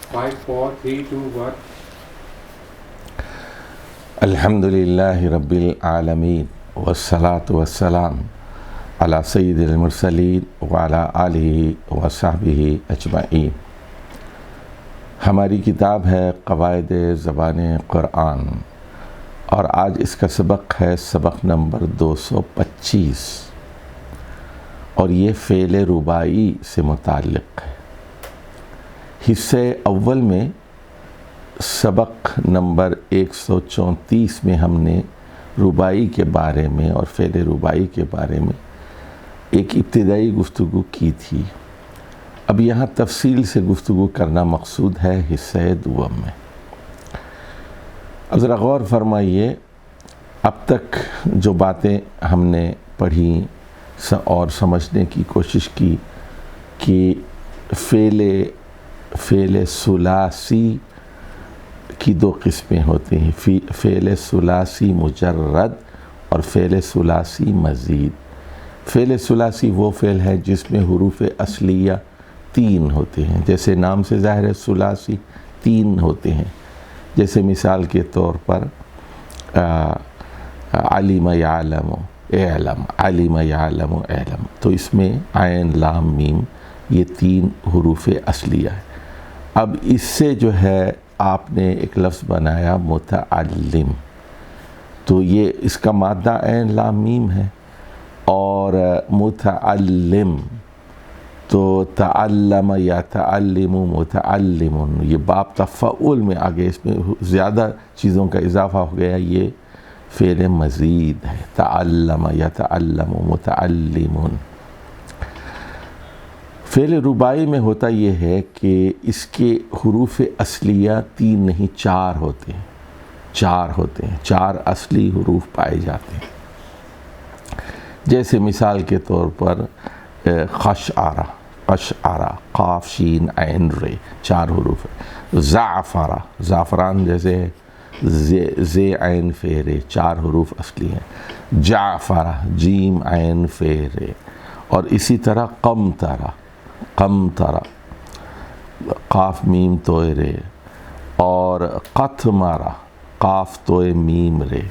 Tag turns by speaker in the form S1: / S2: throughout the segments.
S1: 5, 4, 3, 2, 1.
S2: الحمدللہ رب العالمین والصلاة والسلام علی سید المرسلین وعلی آلہ وصحبہ اجمعین۔ ہماری کتاب ہے قواعد زبان قرآن اور آج اس کا سبق ہے سبق نمبر 225 اور یہ فعل رباعی سے متعلق ہے۔ حصے اول میں سبق نمبر 134 میں ہم نے رباعی کے بارے میں اور فعل رباعی کے بارے میں ایک ابتدائی گفتگو کی تھی۔ اب یہاں تفصیل سے گفتگو کرنا مقصود ہے حصہ دوم میں۔ اب ذرا غور فرمائیے، اب تک جو باتیں ہم نے پڑھی اور سمجھنے کی کوشش کی کہ فعل ثلاثی کی دو قسمیں ہوتی ہیں، فعل ثلاثی مجرد اور فعل ثلاثی مزید۔ فعل ثلاثی وہ فعل ہے جس میں حروف اصلیہ 3 ہوتے ہیں، جیسے نام سے ظاہر ہے ثلاثی 3 ہوتے ہیں، جیسے مثال کے طور پر علم یعلم اعلم، علم یعلم اعلم، تو اس میں عین لام میم یہ 3 حروف اصلیہ ہے۔ اب اس سے جو ہے آپ نے ایک لفظ بنایا متعلم، تو یہ اس کا مادہ عین لام میم ہے، اور متعلم تو تعلم یا تعلم متعلم، یہ باب تفعول میں آگے اس میں زیادہ چیزوں کا اضافہ ہو گیا، یہ فعل مزید ہے، تعلم یا تعلم متعلم۔ فعل رباعی میں ہوتا یہ ہے کہ اس کے حروف اصلیہ 3 نہیں 4 ہوتے ہیں، 4 ہوتے ہیں، 4 اصلی حروف پائے جاتے ہیں۔ جیسے مثال کے طور پر خشعرہ، قشعرہ، قاف شین عین رے 4 حروف ہے۔ زعفرہ، زعفران جیسے زے عین فے رے 4 حروف اصلی ہیں۔ جعفرہ، جیم عین فے رے، اور اسی طرح قمطرہ، قمطرہ قاف میم توئے رے، اور قطمرہ قاف توئے میم رے۔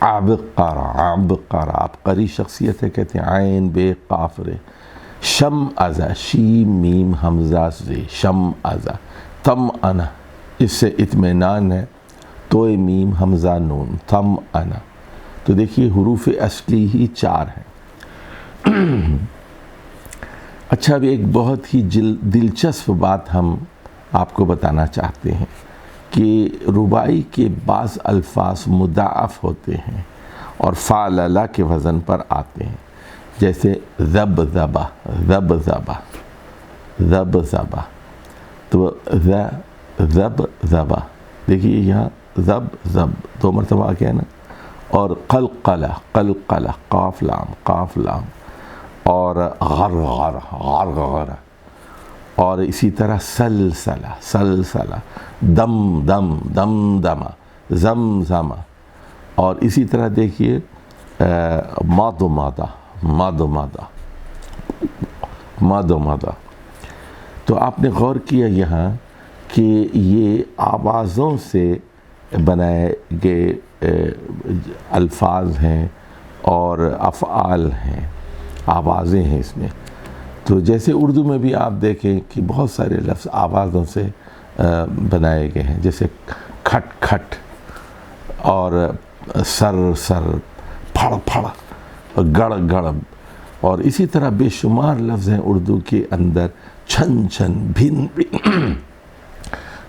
S2: عبقرہ، عبقرہ عبقری شخصیت ہے، کہتے ہیں عین بے قاف رے۔ شمعذہ، شیم میم حمزہ زے، شمعذہ۔ طمأنہ، اس سے اطمینان ہے، توئے میم حمزہ نون، طمأنہ۔ تو دیکھیے حروف اصلی ہی 4 ہیں۔ اچھا، اب ایک بہت ہی دلچسپ بات ہم آپ کو بتانا چاہتے ہیں کہ رباعی کے بعض الفاظ مضاعف ہوتے ہیں اور فعللہ کے وزن پر آتے ہیں، جیسے ذبذبہ، ذبذبہ، ذبذبہ، تو ذبذبہ، دیکھیے یہاں ذب 2 مرتبہ آ گیا نا، اور قلقلہ، قلقلہ قاف لام، قاف لام، اور غرغر، غرغر، اور اسی طرح سلسلہ، سلسلہ، دم دم، دمدمہ، زمزمہ، اور اسی طرح دیکھیے مضمضہ، مضمضہ، مضمضہ۔ تو آپ نے غور کیا یہاں کہ یہ آوازوں سے بنائے گئے الفاظ ہیں اور افعال ہیں، آوازیں ہیں اس میں۔ تو جیسے اردو میں بھی آپ دیکھیں کہ بہت سارے لفظ آوازوں سے بنائے گئے ہیں، جیسے کھٹ کھٹ، اور سر سر، پھڑ پھڑ، گڑ گڑ، اور اسی طرح بے شمار لفظ ہیں اردو کے اندر، چھن چھن، بھن بھن،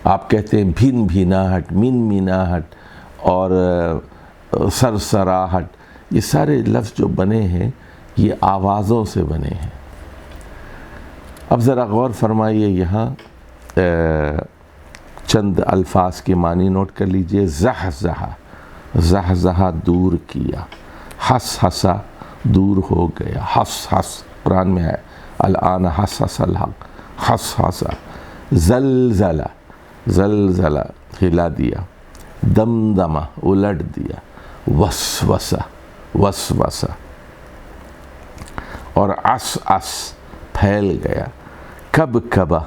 S2: آپ کہتے ہیں بھن بھناہٹ، من مناہٹ، اور سرسراہٹ، یہ سارے لفظ جو بنے ہیں یہ آوازوں سے بنے ہیں۔ اب ذرا غور فرمائیے، یہاں چند الفاظ کے معنی نوٹ کر لیجئے۔ زحزحہ، زحزحہ دور کیا، حسحسہ دور ہو گیا، حس حس قرآن میں ہے، الآن حسس الحق، حسحسہ۔ زلزلہ، زلزلہ ہلا دیا، دمدمہ الٹ دیا، وسوسہ، وسوسہ، اور عس عس پھیل گیا، کب کبا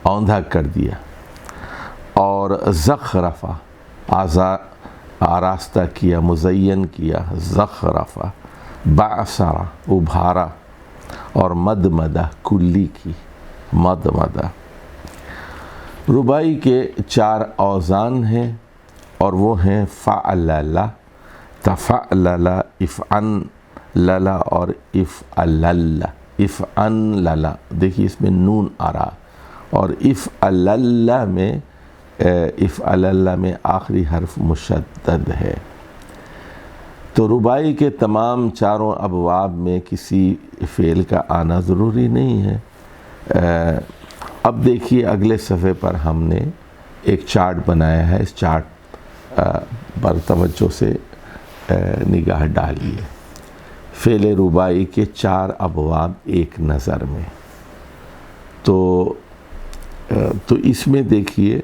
S2: اوندھا کر دیا، اور زخرفہ آراستہ کیا، مزین کیا، زخرفہ، بعثرہ ابھارا، اور مدمدہ کلی کی، مدمدہ۔ ربائی کے 4 اوزان ہیں اور وہ ہیں فعلل، تفعلل، افعنلل اور افعلل۔ افعنلل دیکھیے اس میں نون آ رہا، اور افعلل میں آخری حرف مشدد ہے۔ تو ربائی کے تمام 4 ابواب میں کسی فعل کا آنا ضروری نہیں ہے۔ اب دیکھیے اگلے صفحے پر ہم نے ایک چارٹ بنایا ہے، اس چارٹ پر توجہ سے نگاہ ڈالیے۔ فعل ربائی کے 4 ابواب ایک نظر میں، تو اس میں دیکھیے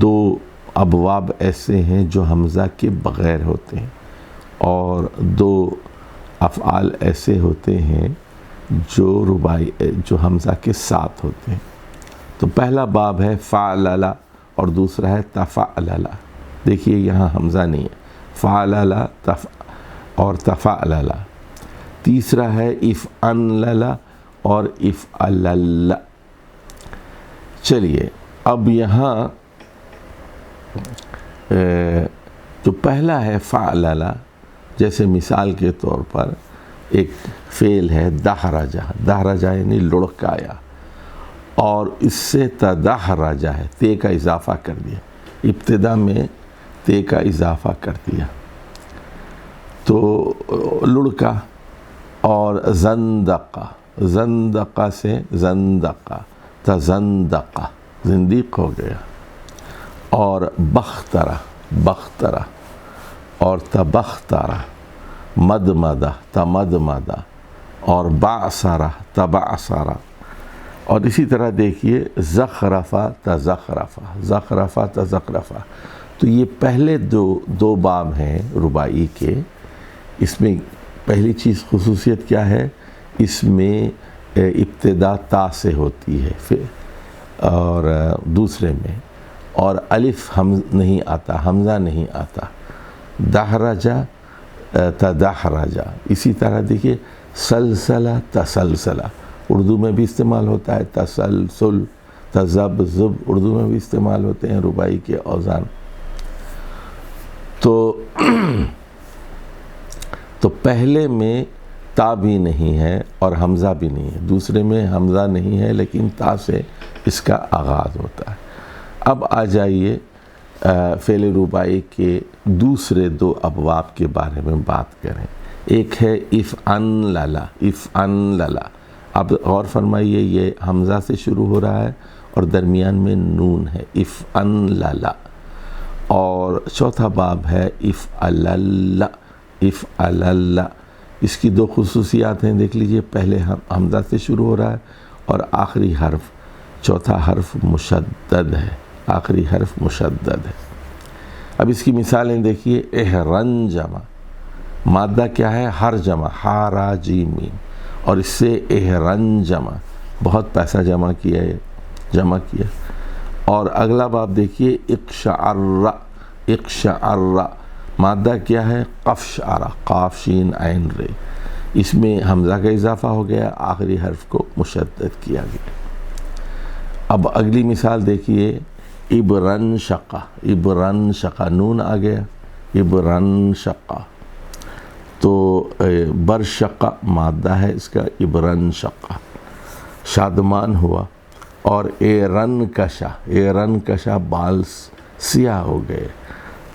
S2: دو ابواب ایسے ہیں جو حمزہ کے بغیر ہوتے ہیں، اور 2 افعال ایسے ہوتے ہیں جو حمزہ کے ساتھ ہوتے ہیں۔ تو پہلا باب ہے فعلل اور دوسرا ہے تفعلل۔ دیکھیے یہاں حمزہ نہیں ہے، فعلل اور تفعلل۔ تیسرا ہے افعنلل اور افعلل۔ چلیے اب یہاں جو پہلا ہے فعلل، جیسے مثال کے طور پر ایک فعل ہے دحرجہ، دحرجہ یعنی لڑکایا، اور اس سے تدحرجہ ہے، تے کا اضافہ کر دیا، ابتدا میں تے کا اضافہ کر دیا تو لڑکا۔ اور زندقہ، زندقہ سے زندقہ، تزندقہ، زندیق ہو گیا۔ اور بخترہ، بخترہ اور تبخترہ، مدمدہ، تمدمدہ اور بعثرہ، تبعثرہ۔ اور اسی طرح دیکھیے زخرفہ، تزخرفہ، زخرفہ، تزخرفہ۔ تو یہ پہلے دو باب ہیں ربائی کے۔ اس میں پہلی چیز خصوصیت کیا ہے، اس میں ابتدا تا سے ہوتی ہے اور دوسرے میں، اور الف نہیں آتا، حمزہ نہیں آتا، دحرجہ، تدحرجہ۔ اسی طرح دیکھیے سلسلہ، تسلسلہ، اردو میں بھی استعمال ہوتا ہے، تسلسل، تذبذب، اردو میں بھی استعمال ہوتے ہیں ربائی کے اوزان۔ تو پہلے میں تا بھی نہیں ہے اور حمزہ بھی نہیں ہے، دوسرے میں حمزہ نہیں ہے لیکن تا سے اس کا آغاز ہوتا ہے۔ اب آ جائیے فعل ربائی کے دوسرے 2 ابواب کے بارے میں بات کریں۔ ایک ہے افعنلل، افعنلل۔ اب غور فرمائیے یہ حمزہ سے شروع ہو رہا ہے اور درمیان میں نون ہے، افعنلل۔ اور چوتھا باب ہے افعلل، افعلل۔ اس کی 2 خصوصیات ہیں، دیکھ لیجئے، پہلے حمزہ سے شروع ہو رہا ہے اور آخری حرف، چوتھا حرف مشدد ہے، آخری حرف مشدد ہے۔ اب اس کی مثالیں دیکھیے، احرنجم، مادہ کیا ہے، ہر جمع، ہا را جیم میم، اور اس سے احرنجم، بہت پیسہ جمع کیا ہے، جمع کیا۔ اور اگلا باب دیکھیے اقشعر، اقشعر، مادہ کیا ہے، قفشعر، قاف شین عین رے، اس میں حمزہ کا اضافہ ہو گیا، آخری حرف کو مشدد کیا گیا۔ اب اگلی مثال دیکھیے، ابرن شقہ، ابرن شقہ، نون آ گیا، ابرن شقہ۔ تو برشقہ مادہ ہے اس کا، ابرن شقہ، شادمان ہوا۔ اور ایرن کشا، ایرن کشا، بال سیاہ ہو گئے،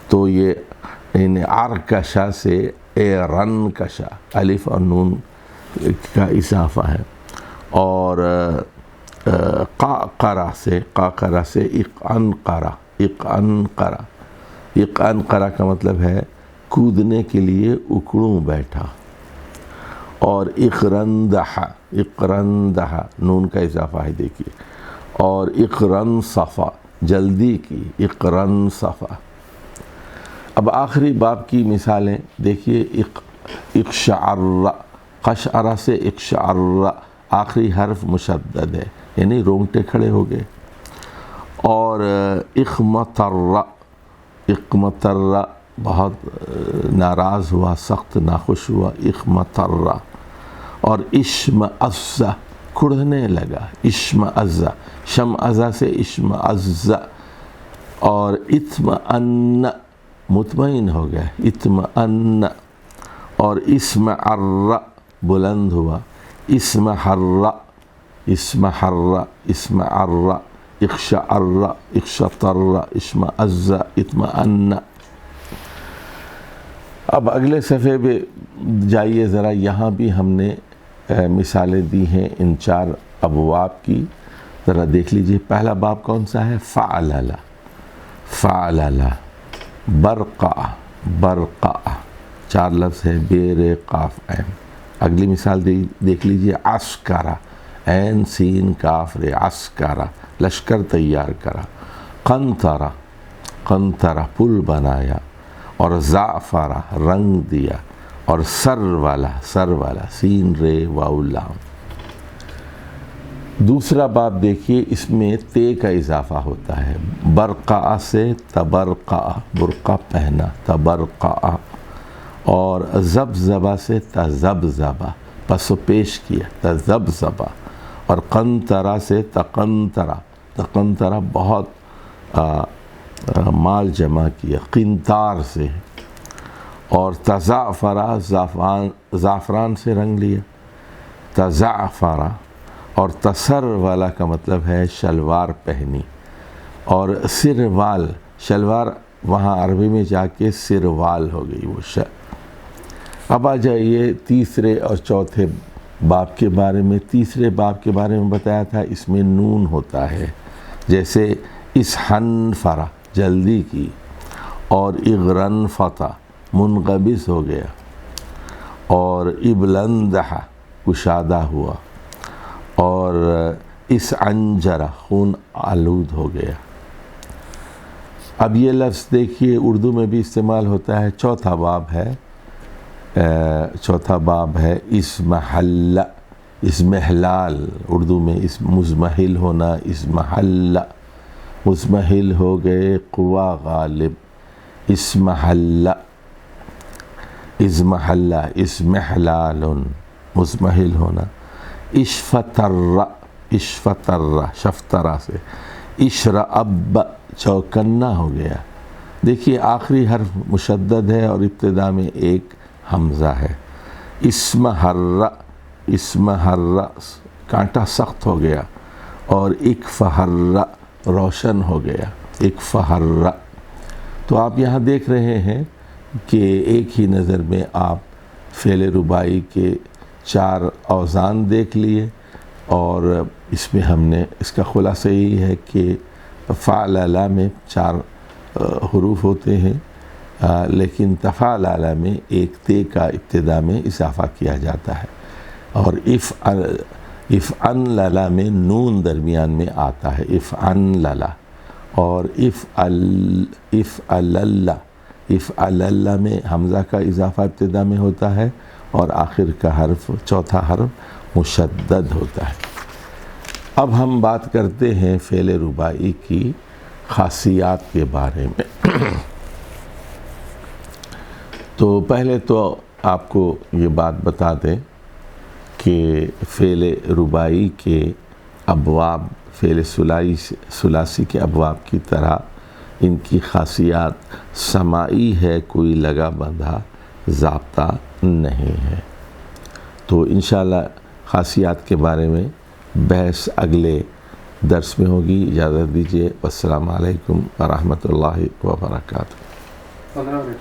S2: تو یہ عرکشا سے ایرن کشا، الف اور نون کا اضافہ ہے۔ اور قاقرہ سے، قاقرہ سے اقعنقرہ، اقعنقرہ، اقعنقرہ کا مطلب ہے کودنے کے لیے اکڑوں بیٹھا۔ اور اقرندہ، اقرندہ، نون کا اضافہ ہے دیکھیے۔ اور اقرنصفہ، جلدی کی، اقرنصفہ۔ اب آخری باب کی مثالیں دیکھیے، اقشعر، قشعر سے اقشعر، آخری حرف مشدد ہے، یعنی رونگٹے کھڑے ہو گئے، اور اخمتر بہت ناراض ہوا، سخت ناخوش ہوا، اخمتر. اور اشمئز کڑھنے لگا، اشمئز شمئز سے اشمئز. اور اطمئن مطمئن ہو گیا، اطمئن. اور اسمعر بلند ہوا، اسمحر اسمحر اسمعر. اخشعر اخشطر اشمئز اطمئن. اب اگلے صفحے پہ جائیے ذرا، یہاں بھی ہم نے مثالیں دی ہیں ان 4 ابواب کی، ذرا دیکھ لیجئے. پہلا باب کون سا ہے؟ فعلل فعلل. برقع برقع 4 لفظ ہے، بیر قاف عین. اگلی مثال دیکھ لیجئے، عسکر عین سین کاف رے، عسکر لشکر تیار کرا. قنطرہ قنطرہ پل بنایا. اور زعفرہ رنگ دیا. اور سرولہ سین رے واو لام. دوسرا باب دیکھیے، اس میں تے کا اضافہ ہوتا ہے. برقع سے تبرقع برقع پہنا، تبرقع. اور زبزبہ سے تزبزبہ پس و پیش کیا، تزبزبہ. اور قنطرہ سے تقنطرہ، تقنطرہ بہت مال جمع کیا، قنطار سے. اور تزعفرہ زعفران سے رنگ لیا، تزعفرہ. اور تسرولہ کا مطلب ہے شلوار پہنی. اور سروال شلوار وہاں عربی میں جا کے سروال ہو گئی وہ اب آ جائیے تیسرے اور چوتھے باب کے بارے میں. تیسرے باب کے بارے میں بتایا تھا، اس میں نون ہوتا ہے، جیسے اسحنفرہ جلدی کی. اور اغرنفطہ منقبض ہو گیا. اور ابلندہ کشادہ ہوا. اور اسعنجرہ خون آلود ہو گیا. اب یہ لفظ دیکھیے اردو میں بھی استعمال ہوتا ہے. چوتھا باب ہے اسمحل اسمحلال. اردو میں مزمحل ہونا، اسمحل مزمحل ہو گئے قوا غالب. اسمحل ازمحل اسمحلال مزمحل ہونا. اشفتر اشفتر شفترہ سے. اشرعب چوکنا ہو گیا. دیکھیے آخری حرف مشدد ہے اور ابتدا میں ایک حمزہ ہے. اسمحر اسمحر کانٹا سخت ہو گیا. اور اکفہر روشن ہو گیا، اکفہر. تو آپ یہاں دیکھ رہے ہیں کہ ایک ہی نظر میں آپ فعل رباعی کے 4 اوزان دیکھ لیے. اور اس میں ہم نے اس کا خلاصہ یہی ہے کہ فعلل میں 4 حروف ہوتے ہیں، لیکن تفعلل میں ایک تے کا ابتدا میں اضافہ کیا جاتا ہے. اور افعنلل میں نون درمیان میں آتا ہے، افعنلل. اور افعلل میں حمزہ کا اضافہ ابتدا میں ہوتا ہے اور آخر کا حرف چوتھا حرف مشدد ہوتا ہے. اب ہم بات کرتے ہیں فعل رباعی کی خاصیات کے بارے میں. تو پہلے تو آپ کو یہ بات بتا دیں کہ فعل رباعی کے ابواب فعل ثلاثی کے ابواب کی طرح ان کی خاصیات سماعی ہے، کوئی لگا بندھا ضابطہ نہیں ہے. تو انشاءاللہ خاصیات کے بارے میں بحث اگلے درس میں ہوگی. اجازت دیجیے. السلام علیکم ورحمۃ اللہ وبرکاتہ.
S1: 15 منٹ